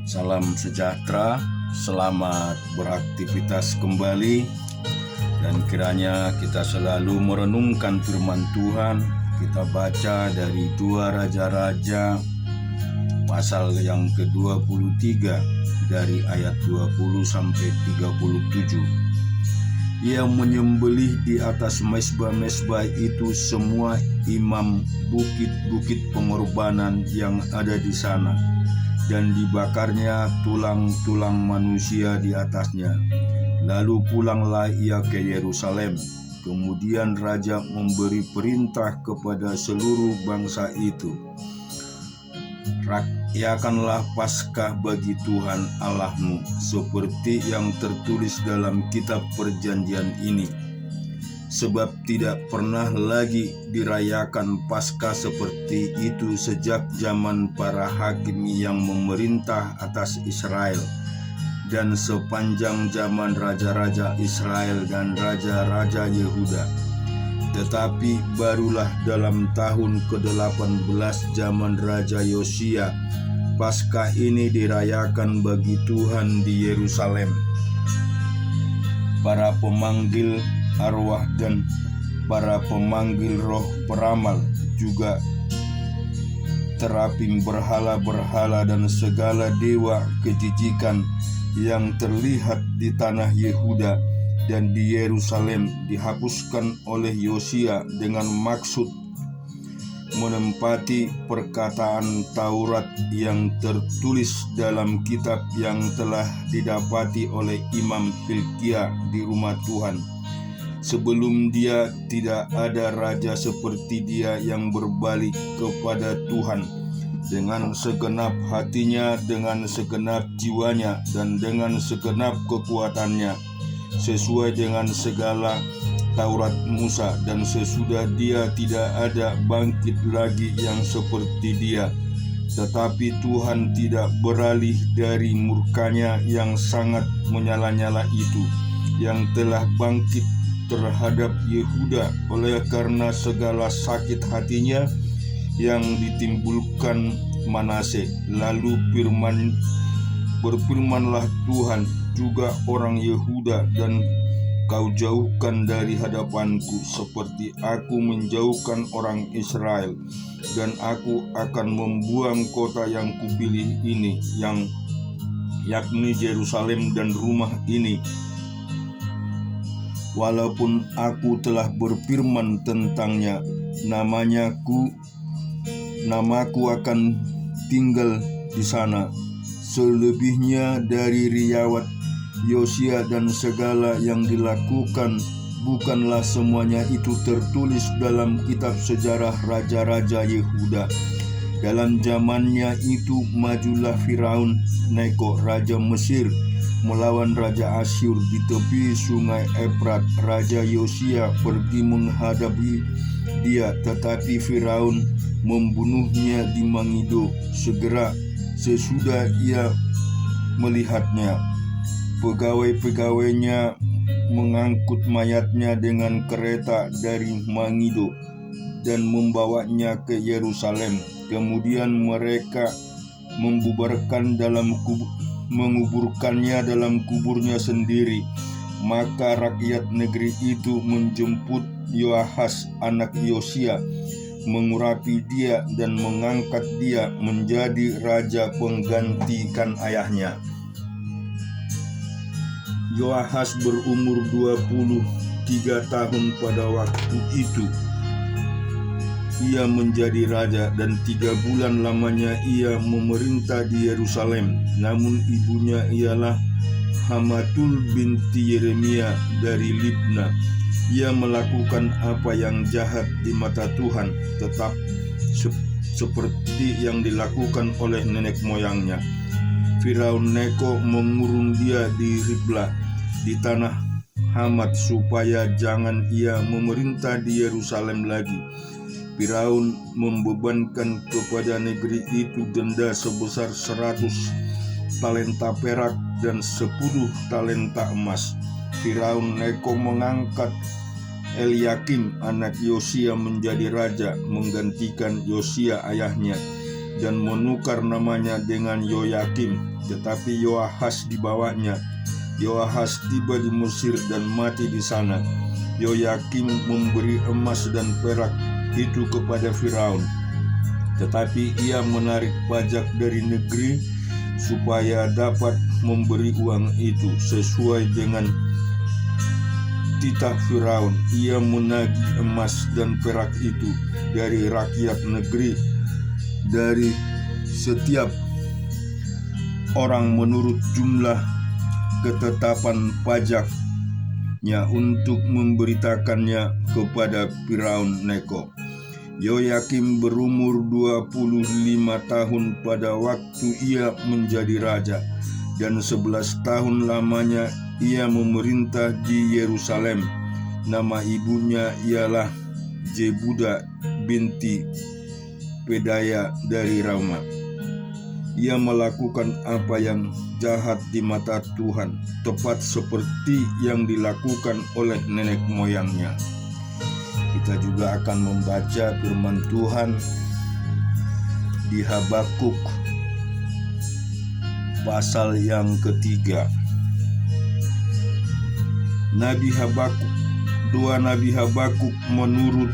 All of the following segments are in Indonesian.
Salam sejahtera, selamat beraktivitas kembali, dan kiranya kita selalu merenungkan firman Tuhan. Kita baca dari 2 Raja-Raja pasal yang ke-23 dari ayat 20 sampai 37. Ia menyembelih di atas mezbah-mezbah itu semua imam bukit-bukit pengorbanan yang ada di sana, dan dibakarnya tulang-tulang manusia di atasnya. Lalu pulanglah ia ke Yerusalem. Kemudian raja memberi perintah kepada seluruh bangsa itu, "Rayakanlah Paskah bagi Tuhan Allahmu, seperti yang tertulis dalam kitab perjanjian ini. Sebab tidak pernah lagi dirayakan Paskah seperti itu sejak zaman para hakim yang memerintah atas Israel, dan sepanjang zaman raja-raja Israel dan raja-raja Yehuda. Tetapi barulah dalam tahun ke-18 zaman Raja Yosia, Paskah ini dirayakan bagi Tuhan di Yerusalem. Para pemanggil arwah dan para pemanggil roh peramal, juga terapim berhala-berhala dan segala dewa kejijikan yang terlihat di tanah Yehuda dan di Yerusalem dihapuskan oleh Yosia dengan maksud menempati perkataan Taurat yang tertulis dalam kitab yang telah didapati oleh Imam Hilkia di rumah Tuhan. Sebelum dia tidak ada raja seperti dia yang berbalik kepada Tuhan dengan segenap hatinya, dengan segenap jiwanya, dan dengan segenap kekuatannya, sesuai dengan segala Taurat Musa, dan sesudah dia tidak ada bangkit lagi yang seperti dia. Tetapi Tuhan tidak beralih dari murkanya yang sangat menyala-nyala itu, yang telah bangkit terhadap Yehuda oleh karena segala sakit hatinya yang ditimbulkan Manase. Lalu berfirmanlah Tuhan juga orang Yehuda, dan kau jauhkan dari hadapanku seperti aku menjauhkan orang Israel, dan aku akan membuang kota yang kupilih ini, yakni Yerusalem dan rumah ini. Walaupun aku telah berfirman tentangnya, namaku akan tinggal di sana. Selebihnya dari riwayat Yosia dan segala yang dilakukan, bukanlah semuanya itu tertulis dalam kitab sejarah raja-raja Yehuda? Dalam zamannya itu majulah Firaun Neko raja Mesir melawan raja Asyur di tepi sungai Efrat. Raja Yosia pergi menghadapi dia, tetapi Firaun membunuhnya di Megido. Segera sesudah ia melihatnya, pegawai-pegawainya mengangkut mayatnya dengan kereta dari Megido dan membawanya ke Yerusalem. Kemudian mereka menguburkannya dalam kuburnya sendiri. Maka rakyat negeri itu menjemput Yoahas anak Yosia, mengurapi dia dan mengangkat dia menjadi raja penggantikan ayahnya. Yoahas berumur 23 tahun pada waktu itu. Ia menjadi raja, dan 3 bulan lamanya ia memerintah di Yerusalem. Namun ibunya ialah Hamatul binti Yeremia dari Libna. Ia melakukan apa yang jahat di mata Tuhan, tetap seperti yang dilakukan oleh nenek moyangnya. Firaun Neko mengurung dia di Riblah di tanah Hamat, supaya jangan ia memerintah di Yerusalem lagi. Firaun membebankan kepada negeri itu denda sebesar 100 talenta perak dan 10 talenta emas. Firaun Neko mengangkat Eliakim anak Yosia menjadi raja, menggantikan Yosia ayahnya. dan menukar namanya dengan Yoyakim, tetapi Yoahas dibawanya. Yoahas tiba di Mesir dan mati di sana. Yoyakim memberi emas dan perak itu kepada Firaun, tetapi ia menarik pajak dari negeri supaya dapat memberi uang itu sesuai dengan titah Firaun. Ia menagih emas dan perak itu dari rakyat negeri, dari setiap orang menurut jumlah ketetapan pajaknya, untuk memberitakannya kepada Firaun Neko. Yoyakim berumur 25 tahun pada waktu ia menjadi raja, dan 11 tahun lamanya ia memerintah di Yerusalem. Nama ibunya ialah Jebuda binti Pedaya dari Rama. Ia melakukan apa yang jahat di mata Tuhan, tepat seperti yang dilakukan oleh nenek moyangnya. Kita juga akan membaca firman Tuhan di Habakuk pasal yang ketiga. Dua Nabi Habakuk menurut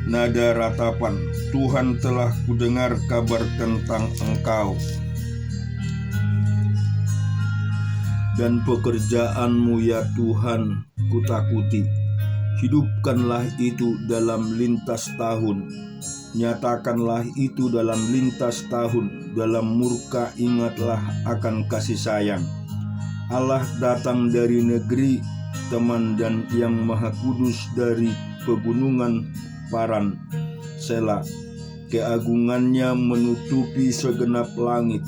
nada ratapan. Tuhan telah kudengar kabar tentang engkau dan pekerjaanmu ya Tuhan kutakuti. Hidupkanlah itu dalam lintas tahun, nyatakanlah itu dalam lintas tahun. Dalam murka ingatlah akan kasih sayang. Allah datang dari negeri teman dan yang maha kudus dari pegunungan Paran. Sela. Keagungannya menutupi segenap langit,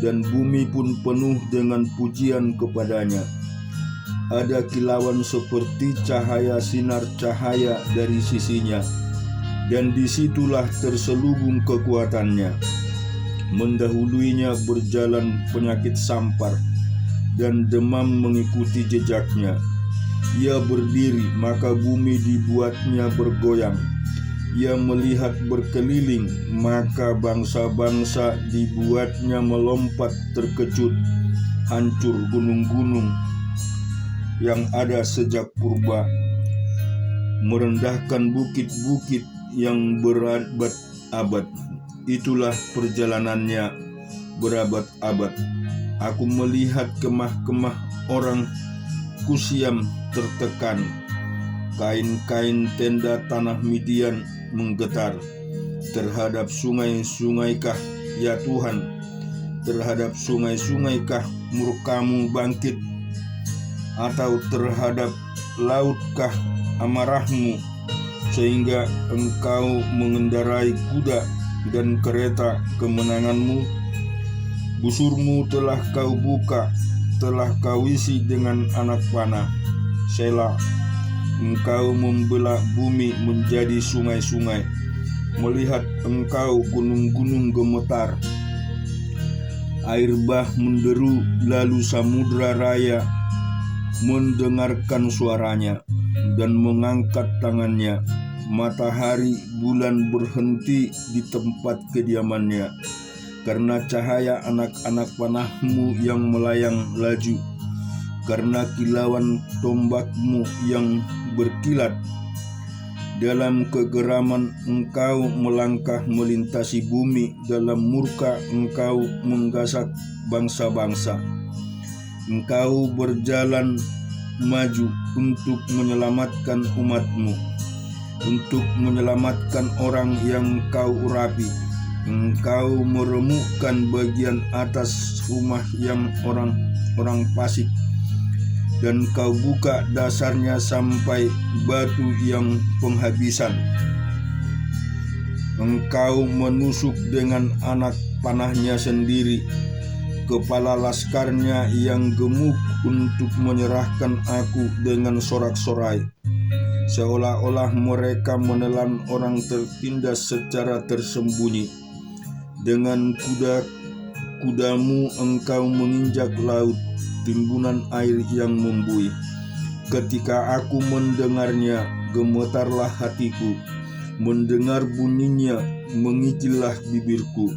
dan bumi pun penuh dengan pujian kepadanya. Ada kilauan seperti cahaya sinar cahaya dari sisinya, dan disitulah terselubung kekuatannya. Mendahuluinya berjalan penyakit sampar, dan demam mengikuti jejaknya. Ia berdiri, maka bumi dibuatnya bergoyang. Ia melihat berkeliling, maka bangsa-bangsa dibuatnya melompat terkejut. Hancur gunung-gunung yang ada sejak purba, merendahkan bukit-bukit yang berabad-abad. Itulah perjalanannya berabad-abad. Aku melihat kemah-kemah orang Kusiam tertekan. Kain-kain tenda tanah Midian menggetar. Terhadap sungai-sungaikah ya Tuhan? Terhadap sungai-sungaikah murkamu bangkit? Atau terhadap lautkah amarahmu, sehingga engkau mengendarai kuda dan kereta kemenanganmu? Busurmu telah kau buka, telah kau isi dengan anak panah. Sela. Engkau membelah bumi menjadi sungai-sungai. Melihat engkau gunung-gunung gemetar. Air bah menderu, lalu samudra raya mendengarkan suaranya dan mengangkat tangannya. Matahari bulan berhenti di tempat kediamannya, karena cahaya anak-anak panahmu yang melayang laju, karena kilauan tombakmu yang berkilat. Dalam kegeraman engkau melangkah melintasi bumi, dalam murka engkau menggasak bangsa-bangsa. Engkau berjalan maju untuk menyelamatkan umatmu, untuk menyelamatkan orang yang kau urapi. Engkau meremukkan bagian atas rumah yang orang fasik, dan kau buka dasarnya sampai batu yang penghabisan. Engkau menusuk dengan anak panahnya sendiri, kepala laskarnya yang gemuk, untuk menyerahkan aku dengan sorak-sorai. Seolah-olah mereka menelan orang tertindas secara tersembunyi. Dengan kuda-kudamu engkau menginjak laut, timbunan air yang membuih. Ketika aku mendengarnya, gemetarlah hatiku. Mendengar bunyinya mengikillah bibirku,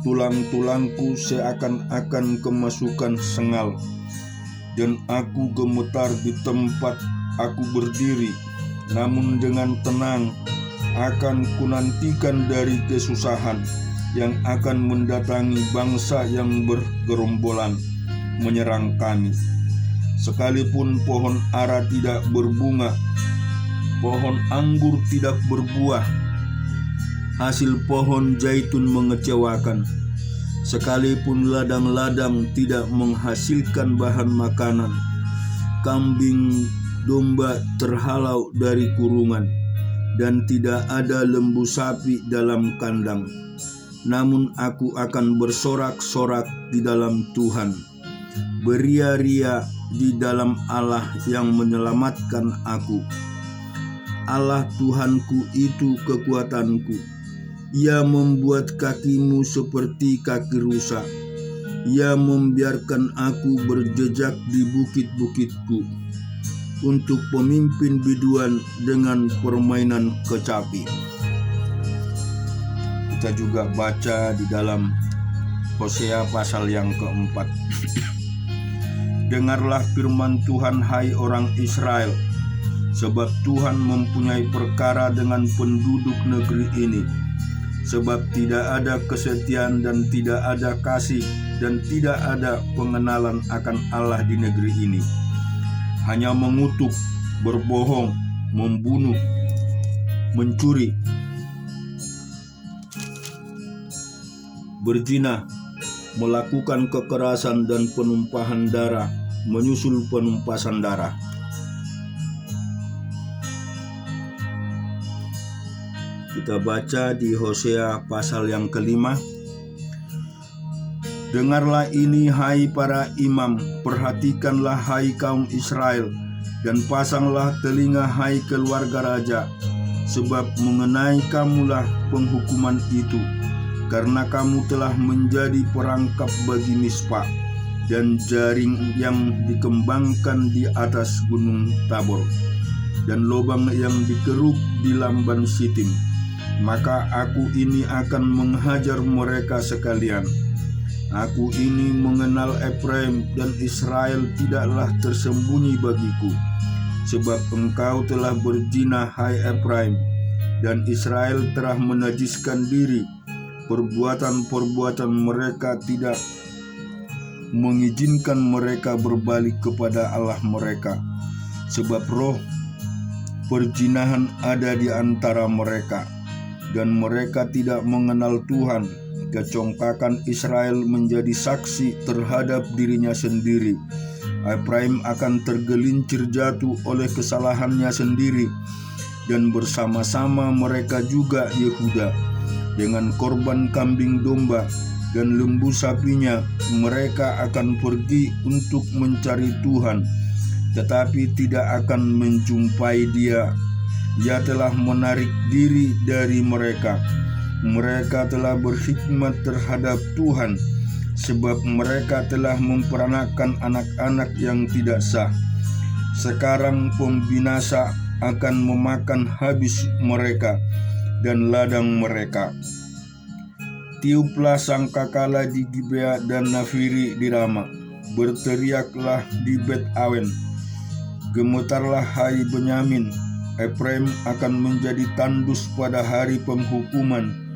tulang-tulangku seakan-akan kemasukan sengal, dan aku gemetar di tempat aku berdiri. Namun dengan tenang akan kunantikan dari kesusahan yang akan mendatangi bangsa yang bergerombolan menyerang kami. Sekalipun pohon ara tidak berbunga, pohon anggur tidak berbuah, hasil pohon zaitun mengecewakan, sekalipun ladang-ladang tidak menghasilkan bahan makanan, kambing domba terhalau dari kurungan, dan tidak ada lembu sapi dalam kandang. Namun aku akan bersorak-sorak di dalam Tuhan, beria-ria di dalam Allah yang menyelamatkan aku. Allah Tuhanku itu kekuatanku. Ia membuat kakimu seperti kaki rusa. Ia membiarkan aku berjejak di bukit-bukitku untuk pemimpin biduan dengan permainan kecapi. Kita juga baca di dalam Hosea pasal yang keempat. Dengarlah firman Tuhan, hai orang Israel, sebab Tuhan mempunyai perkara dengan penduduk negeri ini. Sebab tidak ada kesetiaan dan tidak ada kasih dan tidak ada pengenalan akan Allah di negeri ini. Hanya mengutuk, berbohong, membunuh, mencuri, berzina, melakukan kekerasan dan penumpahan darah, menyusul penumpasan darah. Kita baca di Hosea pasal yang kelima. Dengarlah ini hai para imam, perhatikanlah hai kaum Israel, dan pasanglah telinga hai keluarga raja, sebab mengenai kamulah penghukuman itu, karena kamu telah menjadi perangkap bagi Mispa dan jaring yang dikembangkan di atas gunung Tabor, dan lubang yang dikeruk di lamban Sitim. Maka aku ini akan menghajar mereka sekalian. Aku ini mengenal Efraim, dan Israel tidaklah tersembunyi bagiku. Sebab engkau telah berzina hai Efraim, dan Israel telah menajiskan diri. Perbuatan-perbuatan mereka tidak mengizinkan mereka berbalik kepada Allah mereka. Sebab roh perzinahan ada di antara mereka, dan mereka tidak mengenal Tuhan. Kecongkakan Israel menjadi saksi terhadap dirinya sendiri. Efraim akan tergelincir jatuh oleh kesalahannya sendiri, dan bersama-sama mereka juga Yehuda. Dengan korban kambing domba dan lembu sapinya, mereka akan pergi untuk mencari Tuhan, tetapi tidak akan menjumpai Dia. Ia telah menarik diri dari mereka. Mereka telah berkhidmat terhadap Tuhan, sebab mereka telah memperanakan anak-anak yang tidak sah. Sekarang pembinasa akan memakan habis mereka dan ladang mereka. Tiuplah sangkakala di Gibea dan Nafiri di Rama. Berteriaklah di Bet Awen. Gemetarlah hai Benyamin. Efraim akan menjadi tandus pada hari penghukuman.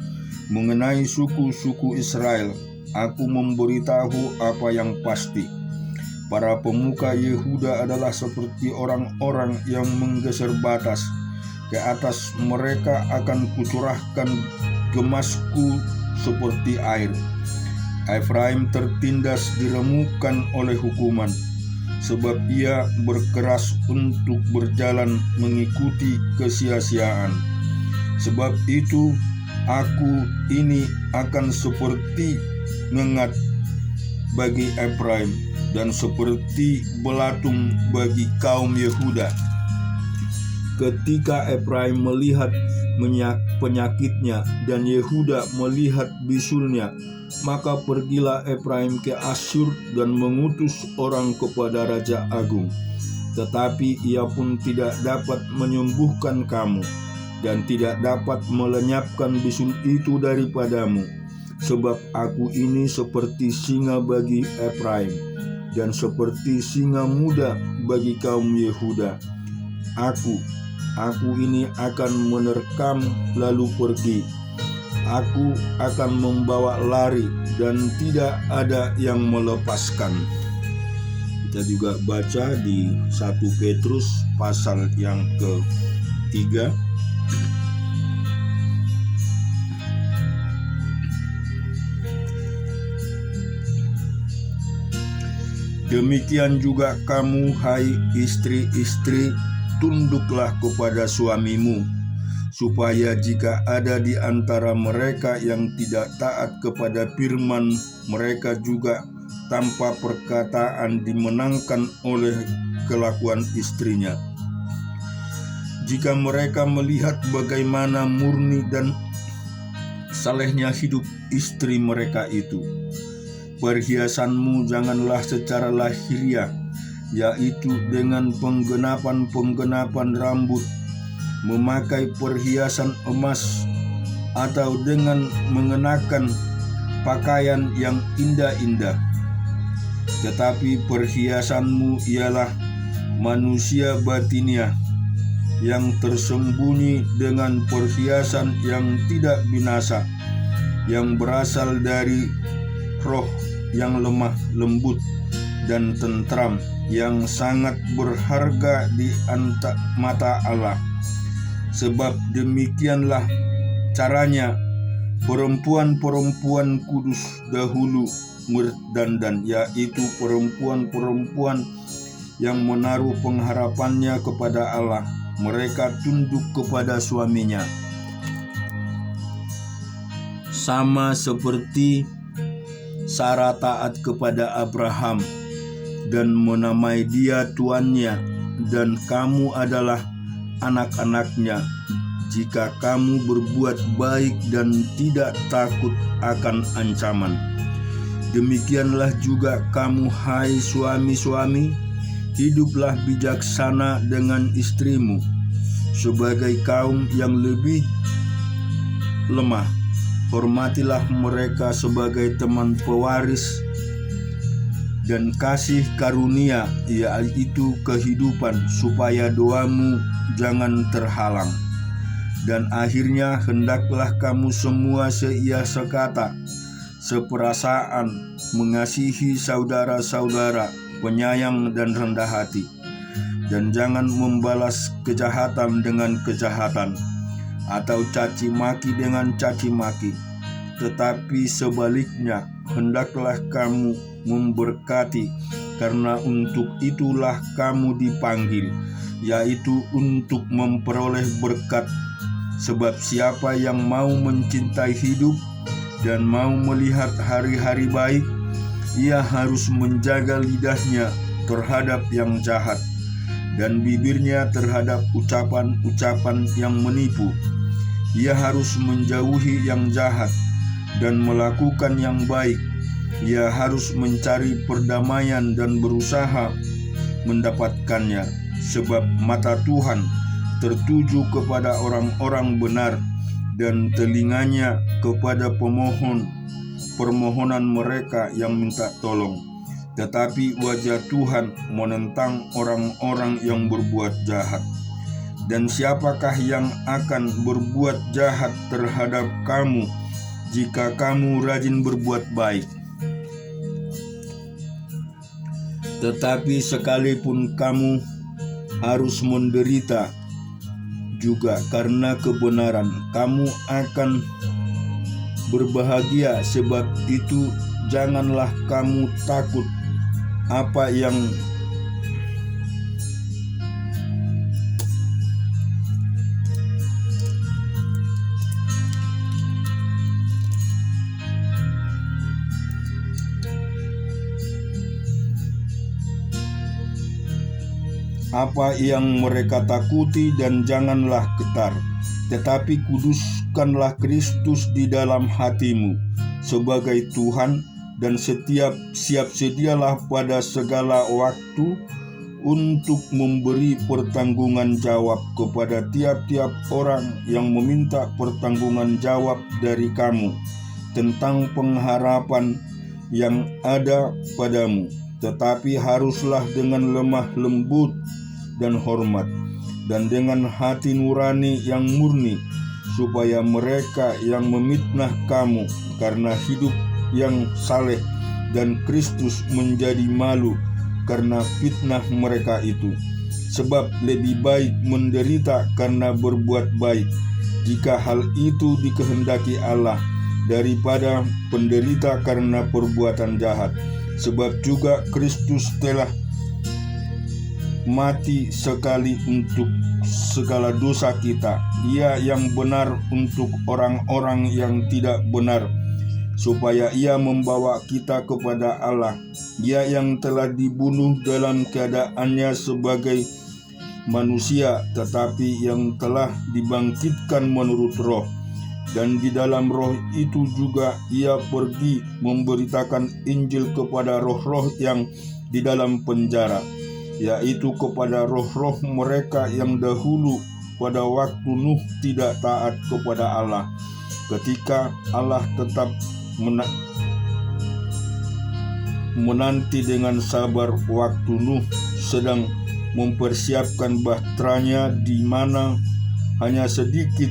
Mengenai suku-suku Israel, aku memberitahu apa yang pasti. Para pemuka Yehuda adalah seperti orang-orang yang menggeser batas. Ke atas mereka akan kucurahkan gemasku seperti air. Efraim tertindas diremukan oleh hukuman, sebab ia berkeras untuk berjalan mengikuti kesia-siaan. Sebab itu aku ini akan seperti ngengat bagi Efraim dan seperti belatung bagi kaum Yehuda. Ketika Efraim melihat penyakitnya dan Yehuda melihat bisulnya, maka pergilah Efraim ke Asyur dan mengutus orang kepada Raja Agung. Tetapi ia pun tidak dapat menyembuhkan kamu. dan tidak dapat melenyapkan bisul itu daripadamu. Sebab aku ini seperti singa bagi Efraim, dan seperti singa muda bagi kaum Yehuda. Aku ini akan menerkam lalu pergi. Aku akan membawa lari dan tidak ada yang melepaskan. Kita juga baca di 1 Petrus pasal yang ke-3. Demikian juga kamu, hai istri-istri, tunduklah kepada suamimu, supaya jika ada di antara mereka yang tidak taat kepada firman, mereka juga tanpa perkataan dimenangkan oleh kelakuan istrinya. Jika mereka melihat bagaimana murni dan salehnya hidup istri mereka itu, perhiasanmu janganlah secara lahiriah, yaitu dengan penggenapan-penggenapan rambut, memakai perhiasan emas, atau dengan mengenakan pakaian yang indah-indah. Tetapi perhiasanmu ialah manusia batiniah, yang tersembunyi dengan perhiasan yang tidak binasa, yang berasal dari roh yang lemah lembut dan tentram, yang sangat berharga di mata Allah. Sebab demikianlah caranya perempuan-perempuan kudus dahulu berdandan, yaitu perempuan-perempuan yang menaruh pengharapannya kepada Allah. Mereka tunduk kepada suaminya, sama seperti Sarah taat kepada Abraham dan menamai dia tuannya, dan kamu adalah anak-anaknya jika kamu berbuat baik dan tidak takut akan ancaman. Demikianlah juga kamu, hai suami-suami, hiduplah bijaksana dengan istrimu sebagai kaum yang lebih lemah. Hormatilah mereka sebagai teman pewaris dan kasih karunia, yaitu kehidupan, supaya doamu jangan terhalang. Dan akhirnya hendaklah kamu semua seia sekata, seperasaan, mengasihi saudara-saudara, penyayang dan rendah hati, dan jangan membalas kejahatan dengan kejahatan, atau caci maki dengan caci maki, tetapi sebaliknya hendaklah kamu memberkati, karena untuk itulah kamu dipanggil, yaitu untuk memperoleh berkat. Sebab siapa yang mau mencintai hidup dan mau melihat hari-hari baik, ia harus menjaga lidahnya terhadap yang jahat, dan bibirnya terhadap ucapan-ucapan yang menipu. Ia harus menjauhi yang jahat dan melakukan yang baik. Ia harus mencari perdamaian dan berusaha mendapatkannya, sebab mata Tuhan tertuju kepada orang-orang benar, dan telinganya kepada permohonan mereka yang minta tolong. Tetapi wajah Tuhan menentang orang-orang yang berbuat jahat. Dan siapakah yang akan berbuat jahat terhadap kamu jika kamu rajin berbuat baik? Tetapi sekalipun kamu harus menderita juga karena kebenaran, kamu akan berbahagia. Sebab itu janganlah kamu takut apa yang mereka takuti, dan janganlah getar, tetapi kuduskanlah Kristus di dalam hatimu sebagai Tuhan, dan siap sedialah pada segala waktu untuk memberi pertanggungan jawab kepada tiap-tiap orang yang meminta pertanggungan jawab dari kamu tentang pengharapan yang ada padamu, tetapi haruslah dengan lemah lembut dan hormat, dan dengan hati nurani yang murni, supaya mereka yang memitnah kamu karena hidup yang saleh dan Kristus menjadi malu karena fitnah mereka itu. Sebab lebih baik menderita karena berbuat baik, jika hal itu dikehendaki Allah, daripada penderita karena perbuatan jahat. Sebab juga Kristus telah mati sekali untuk segala dosa kita, Ia yang benar untuk orang-orang yang tidak benar, supaya Ia membawa kita kepada Allah. Ia yang telah dibunuh dalam keadaannya sebagai manusia, tetapi yang telah dibangkitkan menurut roh, dan di dalam roh itu juga Ia pergi memberitakan Injil kepada roh-roh yang di dalam penjara, yaitu kepada roh-roh mereka yang dahulu pada waktu Nuh tidak taat kepada Allah, ketika Allah tetap menanti dengan sabar waktu Nuh sedang mempersiapkan bahteranya, di mana hanya sedikit,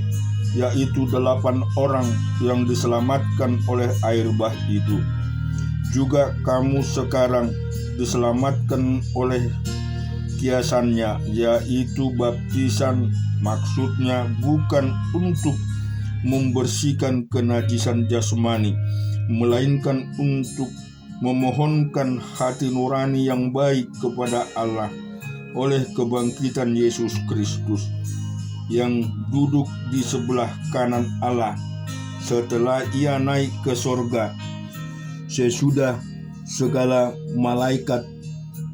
yaitu 8 orang yang diselamatkan oleh air bah itu. Juga kamu sekarang diselamatkan oleh kiasannya, yaitu baptisan, maksudnya bukan untuk membersihkan kenajisan jasmani, melainkan untuk memohonkan hati nurani yang baik kepada Allah oleh kebangkitan Yesus Kristus, yang duduk di sebelah kanan Allah setelah Ia naik ke sorga, sesudah segala malaikat,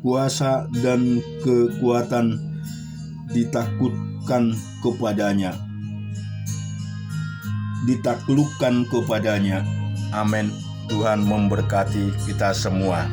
kuasa dan kekuatan ditaklukkan kepadanya. Amin. Tuhan memberkati kita semua.